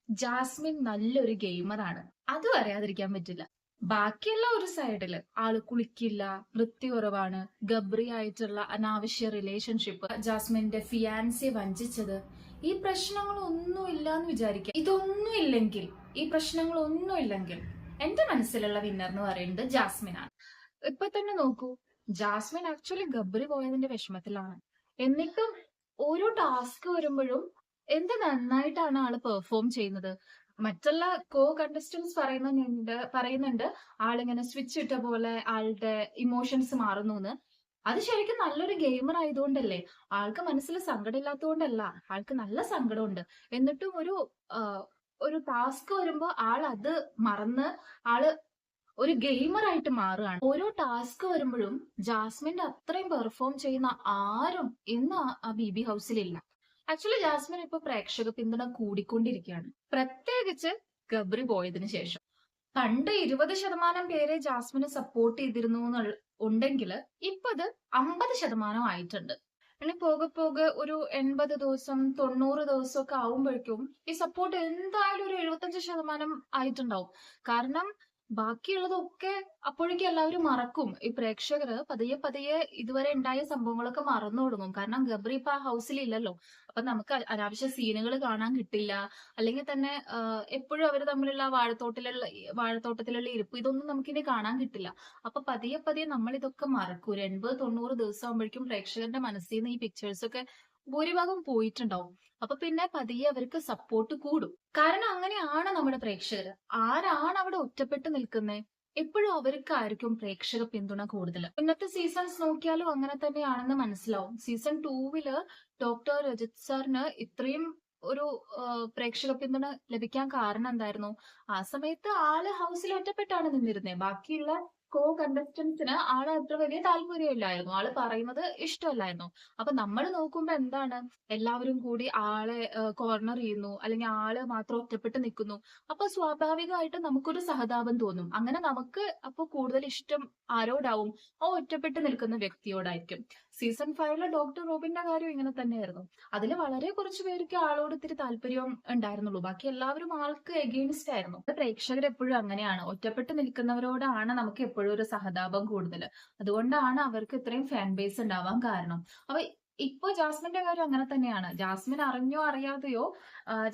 Jasmine നല്ലൊരു ഗെയിമറാണ്. അത് പറയാതിരിക്കാൻ പറ്റില്ല. ബാക്കിയുള്ള ഒരു സൈഡില് ആള് കുളിക്കില്ല, വൃത്തി കുറവാണ്, ഗബ്രി ആയിട്ടുള്ള അനാവശ്യ റിലേഷൻഷിപ്പ്, ജാസ്മിന്റെ ഫിയാൻസിയെ വഞ്ചിച്ചത്, ഈ പ്രശ്നങ്ങളൊന്നും ഇല്ലാന്ന് വിചാരിക്കുക. ഇതൊന്നും ഇല്ലെങ്കിൽ, ഈ പ്രശ്നങ്ങളൊന്നും ഇല്ലെങ്കിൽ എന്റെ മനസ്സിലുള്ള വിന്നർ എന്ന് പറയുന്നത് ജാസ്മിനാണ്. ഇപ്പൊ തന്നെ നോക്കൂ, ജാസ്മിൻ ആക്ച്വലി ഗബ്രി പോയതിന്റെ വിഷമത്തിലാണ്. എന്നിട്ടും ഓരോ ടാസ്ക് വരുമ്പോഴും എന്ത് നന്നായിട്ടാണ് ആള് പെർഫോം ചെയ്യുന്നത്. മറ്റുള്ള കണ്ടസ്റ്റന്റ്സ് പറയുന്നുണ്ട് ആളിങ്ങനെ സ്വിച്ച് ഇട്ട പോലെ ആളുടെ ഇമോഷൻസ് മാറുന്നു എന്ന്. അത് ശരിക്കും നല്ലൊരു ഗെയിമർ ആയതുകൊണ്ടല്ലേ? ആൾക്ക് മനസ്സിൽ സങ്കടമില്ലാത്തതുകൊണ്ടല്ല, ആൾക്ക് നല്ല സങ്കടമുണ്ട്. എന്നിട്ടും ഒരു ടാസ്ക് വരുമ്പോ ആൾ അത് മറന്ന് ആള് ഒരു ഗെയിമർ ആയിട്ട് മാറുകയാണ്. ഓരോ ടാസ്ക് വരുമ്പോഴും ജാസ്മിന്റെ അത്രയും പെർഫോം ചെയ്യുന്ന ആരും ഇന്ന് ആ ബിബി ഹൗസിലില്ല. ആക്ച്വലി ജാസ്മിൻ ഇപ്പൊ പ്രേക്ഷക പിന്തുണ കൂടിക്കൊണ്ടിരിക്കുകയാണ്, പ്രത്യേകിച്ച് ഗബ്രി പോയതിനു ശേഷം. പണ്ട് 20% പേരെ ജാസ്മിനെ സപ്പോർട്ട് ചെയ്തിരുന്നു ഉണ്ടെങ്കിൽ ഇപ്പൊ അത് 50% ആയിട്ടുണ്ട്. ഇനി പോകെ പോകെ ഒരു 80 ദിവസം 90 ദിവസം ഒക്കെ ആവുമ്പോഴേക്കും ഈ സപ്പോർട്ട് എന്തായാലും ഒരു 75% ആയിട്ടുണ്ടാവും. കാരണം ബാക്കിയുള്ളതൊക്കെ അപ്പോഴേക്കും എല്ലാവരും മറക്കും. ഈ പ്രേക്ഷകര് പതിയെ പതിയെ ഇതുവരെ ഉണ്ടായ സംഭവങ്ങളൊക്കെ മറന്നു തുടങ്ങും. കാരണം ഗബ്രി ഇപ്പൊ ആ ഹൗസിൽ ഇല്ലല്ലോ. അപ്പൊ നമുക്ക് അനാവശ്യ സീനുകൾ കാണാൻ കിട്ടില്ല. അല്ലെങ്കിൽ തന്നെ എപ്പോഴും അവർ തമ്മിലുള്ള വാഴത്തോട്ടത്തിലുള്ള ഇരിപ്പ് ഇതൊന്നും നമുക്കിനി കാണാൻ കിട്ടില്ല. അപ്പൊ പതിയെ പതിയെ നമ്മൾ ഇതൊക്കെ മറക്കും. ഒരു 80-90 ദിവസം ആകുമ്പോഴേക്കും പ്രേക്ഷകരുടെ മനസ്സിൽ നിന്ന് ഈ പിക്ചേഴ്സ് ഒക്കെ ഭൂരിഭാഗം പോയിട്ടുണ്ടാവും. അപ്പൊ പിന്നെ പതിയെ അവർക്ക് സപ്പോർട്ട് കൂടും. കാരണം അങ്ങനെയാണ് നമ്മുടെ പ്രേക്ഷകർ. ആരാണ് അവിടെ ഒറ്റപ്പെട്ട് നിൽക്കുന്നത്, എപ്പോഴും അവർക്കായിരിക്കും പ്രേക്ഷക പിന്തുണ കൂടുതൽ. ഇന്നത്തെ സീസൺസ് നോക്കിയാലും അങ്ങനെ തന്നെയാണെന്ന് മനസ്സിലാവും. സീസൺ 2 ഡോക്ടർ രജിത് സാറിന് ഇത്രയും ഒരു പ്രേക്ഷക പിന്തുണ ലഭിക്കാൻ കാരണം എന്തായിരുന്നു? ആ സമയത്ത് ആള് ഹൗസിൽ ഒറ്റപ്പെട്ടാണ് നിന്നിരുന്നത്. ബാക്കിയുള്ള കണ്ടസ്റ്റന്റ്സിന് ആളെ അത്ര വലിയ താല്പര്യമില്ലായിരുന്നു, ആള് പറയുന്നത് ഇഷ്ടമല്ലായിരുന്നു. അപ്പൊ നമ്മൾ നോക്കുമ്പോ എന്താണ്, എല്ലാവരും കൂടി ആളെ കോർണർ ചെയ്യുന്നു, അല്ലെങ്കിൽ ആള് മാത്രം ഒറ്റപ്പെട്ട് നിൽക്കുന്നു. അപ്പൊ സ്വാഭാവികമായിട്ടും നമുക്കൊരു സഹതാപം തോന്നും. അങ്ങനെ നമുക്ക് അപ്പൊ കൂടുതൽ ഇഷ്ടം ആരോടാവും? ആ ഒറ്റപ്പെട്ട് നിൽക്കുന്ന വ്യക്തിയോടായിരിക്കും. സീസൺ 5 ഡോക്ടർ റോബിന്റെ കാര്യം ഇങ്ങനെ തന്നെയായിരുന്നു. അതിൽ വളരെ കുറച്ച് പേർക്ക് ആളോട് ഇത്തിരി താല്പര്യം ഉണ്ടായിരുന്നുള്ളൂ. ബാക്കി എല്ലാവരും ആൾക്ക് എഗെയിൻസ്റ്റ് ആയിരുന്നു. പ്രേക്ഷകർ എപ്പോഴും അങ്ങനെയാണ്, ഒറ്റപ്പെട്ട് നിൽക്കുന്നവരോടാണ് നമുക്ക് എപ്പോഴും ഒരു സഹതാപം കൂടുതൽ. അതുകൊണ്ടാണ് അവർക്ക് ഇത്രയും ഫാൻ ബേസ് ഉണ്ടാവാൻ കാരണം. അപ്പൊ ഇപ്പൊ ജാസ്മിന്റെ കാര്യം അങ്ങനെ തന്നെയാണ്. ജാസ്മിൻ അറിഞ്ഞോ അറിയാതെയോ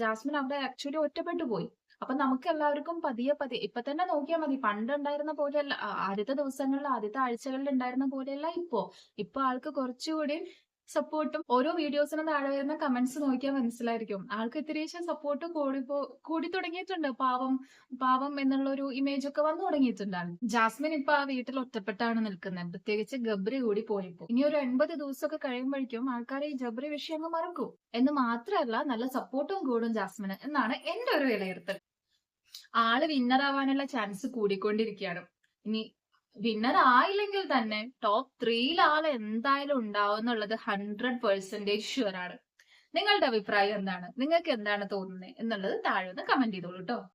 ജാസ്മിൻ അവിടെ ആക്ച്വലി ഒറ്റപ്പെട്ടു പോയി. അപ്പൊ നമുക്ക് എല്ലാവർക്കും പതിയെ പതിയെ ഇപ്പൊ തന്നെ നോക്കിയാൽ മതി, പണ്ട് ഉണ്ടായിരുന്ന പോലെയല്ല, ആദ്യത്തെ ദിവസങ്ങളിൽ ആദ്യത്തെ ആഴ്ചകളിൽ ഉണ്ടായിരുന്ന പോലെയല്ല ഇപ്പൊ ആൾക്ക് കുറച്ചുകൂടി സപ്പോർട്ടും ഓരോ വീഡിയോസിനും താഴെ വരുന്ന കമന്റ്സ് നോക്കിയാൽ മനസ്സിലായിരിക്കും ആൾക്ക് ഇത്തിരിയേശം സപ്പോർട്ട് കൂടി തുടങ്ങിയിട്ടുണ്ട്. പാവം പാവം എന്നുള്ള ഒരു ഇമേജ് ഒക്കെ വന്നു തുടങ്ങിയിട്ടുണ്ടാണ്. ജാസ്മിൻ ഇപ്പൊ ആ വീട്ടിൽ ഒറ്റപ്പെട്ടാണ് നിൽക്കുന്നത്, പ്രത്യേകിച്ച് ഗബ്രി കൂടി പോയപ്പോ. ഇനി ഒരു 80 ദിവസമൊക്കെ കഴിയുമ്പോഴേക്കും ആൾക്കാരെ ഈ ഗബ്രി വിഷയം അങ്ങ് മറക്കും. എന്ന് മാത്രമല്ല നല്ല സപ്പോർട്ടും കൂടും ജാസ്മിന് എന്നാണ് എന്റെ ഒരു വിലയിരുത്തൽ. ആള് വിന്നർ ആവാനുള്ള ചാൻസ് കൂടിക്കൊണ്ടിരിക്കുകയാണ്. ഇനി വിന്നർ ആയില്ലെങ്കിൽ തന്നെ ടോപ്പ് 3 ആള് എന്തായാലും ഉണ്ടാവും എന്നുള്ളത് 100% ഷുവർ ആണ്. നിങ്ങളുടെ അഭിപ്രായം എന്താണ്? നിങ്ങൾക്ക് എന്താണ് തോന്നുന്നത് എന്നുള്ളത് താഴെ ഒന്ന് കമന്റ് ചെയ്തോളൂ കേട്ടോ.